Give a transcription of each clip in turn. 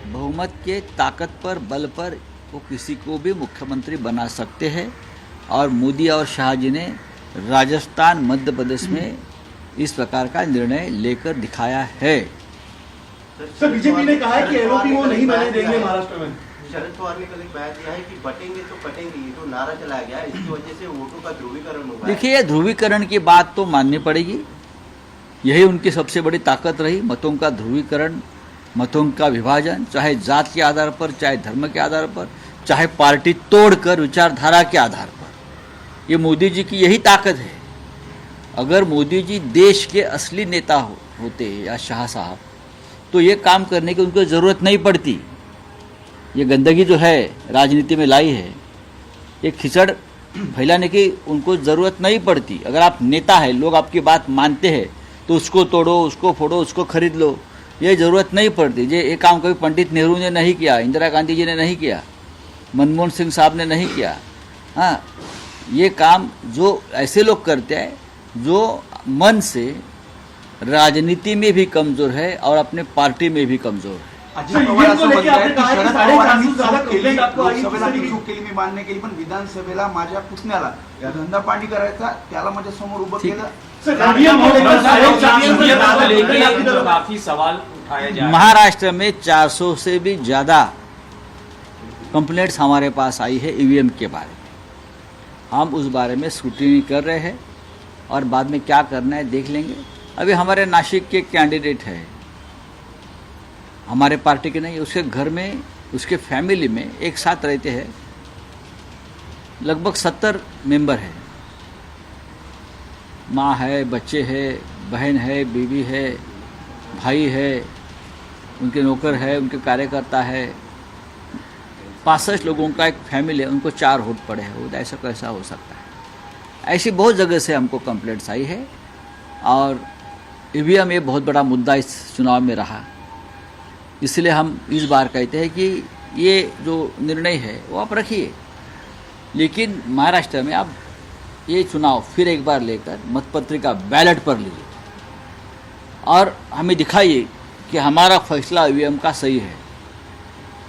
बहुमत के ताकत पर, बल पर वो किसी को भी मुख्यमंत्री बना सकते हैं। और मोदी और शाह जी ने राजस्थान, मध्य प्रदेश में इस प्रकार का निर्णय लेकर दिखाया है। सर, बीजेपी ने कहा है कि एलओपी वो नहीं बनने देंगे महाराष्ट्र में। शरद पवार ने कल एक बयान दिया है कि बटेंगे तो कटेंगे, ये जो नारा चलाया गया है इसकी वजह से वोटों का ध्रुवीकरण होगा। देखिए, ध्रुवीकरण की बात तो माननी पड़ेगी, यही उनकी सबसे बड़ी ताकत रही, मतों का ध्रुवीकरण, मतों का विभाजन, चाहे जात के आधार पर, चाहे धर्म के आधार पर, चाहे पार्टी तोड़कर विचारधारा के आधार पर। ये मोदी जी की यही ताकत है। अगर मोदी जी देश के असली नेता होते या शाह साहब, तो ये काम करने की उनको ज़रूरत नहीं पड़ती। ये गंदगी जो है राजनीति में लाई है, ये खिचड़ फैलाने की उनको ज़रूरत नहीं पड़ती। अगर आप नेता है, लोग आपकी बात मानते हैं, तो उसको तोड़ो, उसको फोड़ो, उसको खरीद लो, ये ज़रूरत नहीं पड़ती। ये काम कभी पंडित नेहरू ने नहीं किया, इंदिरा गांधी जी ने नहीं किया, मनमोहन सिंह साहब ने नहीं किया। हाँ, ये काम जो ऐसे लोग करते हैं जो मन से राजनीति में भी कमज़ोर है और अपने पार्टी में भी कमज़ोर है। अजित पवार असं म्हणतात की शरद पवारांनी चूक केली, लोकसभेला चूक केली मी मान्य केली, पण विधानसभेला माझ्या पुतण्याला धंदा पाणी करायचा, त्याला माझ्या समोर उभं केलं। काफी सवाल उठाए जा रहे हैं। महाराष्ट्र में 400 से भी ज़्यादा कंप्लेंट्स हमारे पास आई है ईवीएम के बारे में। हम उस बारे में स्क्रूटिनी कर रहे हैं और बाद में क्या करना है देख लेंगे। अभी हमारे नासिक के कैंडिडेट है, हमारे पार्टी के नहीं, उसके घर में, उसके फैमिली में एक साथ रहते हैं, लगभग 70 मेंबर है, माँ है, बच्चे है, बहन है, बीवी है, भाई है, उनके नौकर है, उनके कार्यकर्ता है, 65 लोगों का एक फैमिली है, उनको 4 वोट पड़े हैं। वो ऐसा कैसा हो सकता है? ऐसी बहुत जगह से हमको कंप्लेंट्स आई है और ईवीएम ये बहुत बड़ा मुद्दा इस चुनाव में रहा। इसलिए हम इस बार कहते हैं कि ये जो निर्णय है वो आप रखिए, लेकिन महाराष्ट्र में आप ये चुनाव फिर एक बार लेकर मतपत्रिका बैलेट पर लीजिए और हमें दिखाइए कि हमारा फैसला ईवीएम का सही है।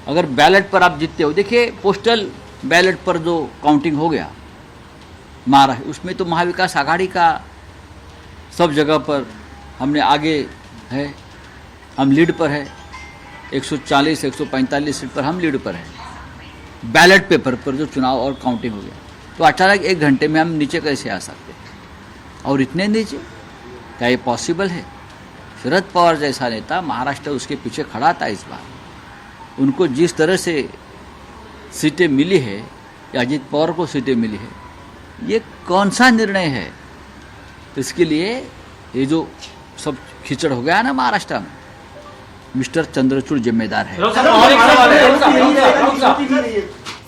अगर बैलेट पर आप जीतते हो, देखिए पोस्टल बैलेट पर जो काउंटिंग हो गया महाराष्ट्र, उसमें तो महाविकास आघाड़ी का सब जगह पर हमने आगे है, हम लीड पर है, 140 145 सीट पर हम लीड पर है। बैलेट पेपर पर जो चुनाव और काउंटिंग हो गया, तो अचानक 1 घंटे में हम नीचे कैसे आ सकते हैं? और इतने नीचे क्या ये पॉसिबल है? शरद पवार जैसा नेता, महाराष्ट्र उसके पीछे खड़ा था इस बार। उनको जिस तरह से सीटें मिली है या अजित पवार को सीटें मिली है, ये कौन सा निर्णय है? इसके लिए ये जो सब खिचड़ हो गया ना महाराष्ट्र में, मिस्टर चंद्रचूड़ जिम्मेदार है।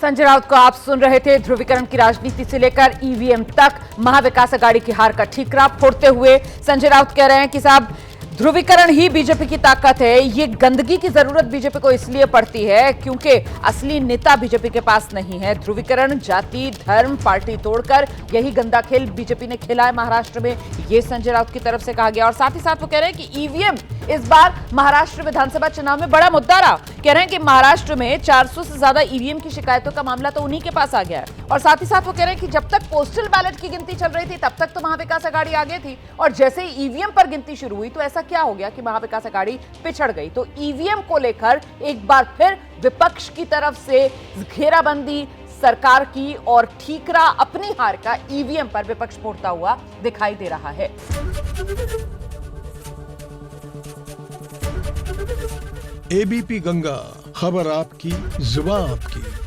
संजय राउत को आप सुन रहे थे। ध्रुवीकरण की राजनीति से लेकर ईवीएम तक महाविकास आघाड़ी की हार का ठीकरा फोड़ते हुए संजय राउत कह रहे हैं कि साहब, ध्रुवीकरण ही बीजेपी की ताकत है। ये गंदगी की जरूरत बीजेपी को इसलिए पड़ती है क्योंकि असली नेता बीजेपी के पास नहीं है। ध्रुवीकरण, जाति, धर्म, पार्टी तोड़कर यही गंदा खेल बीजेपी ने खेला है महाराष्ट्र में, ये संजय राउत की तरफ से कहा गया। और साथ ही साथ वो कह रहे हैं कि ईवीएम इस बार महाराष्ट्र विधानसभा चुनाव में बड़ा मुद्दा रहा। कह रहे हैं कि महाराष्ट्र में 400 से ज्यादा ईवीएम की शिकायतों का मामला तो उन्हीं के पास आ गया है। और साथ ही साथ वो कह रहे हैं कि जब तक पोस्टल बैलेट की गिनती चल रही थी तब तक तो महाविकास आघाड़ी आगे थी, और जैसे ही ईवीएम पर गिनती शुरू हुई तो ऐसा क्या हो गया कि महाविकास आघाड़ी पिछड़ गई। तो ईवीएम को लेकर एक बार फिर विपक्ष की तरफ से घेराबंदी सरकार की और ठीकरा अपनी हार का ईवीएम पर विपक्ष फोड़ता हुआ दिखाई दे रहा है। एबीपी गंगा, खबर आपकी, जुबान आपकी।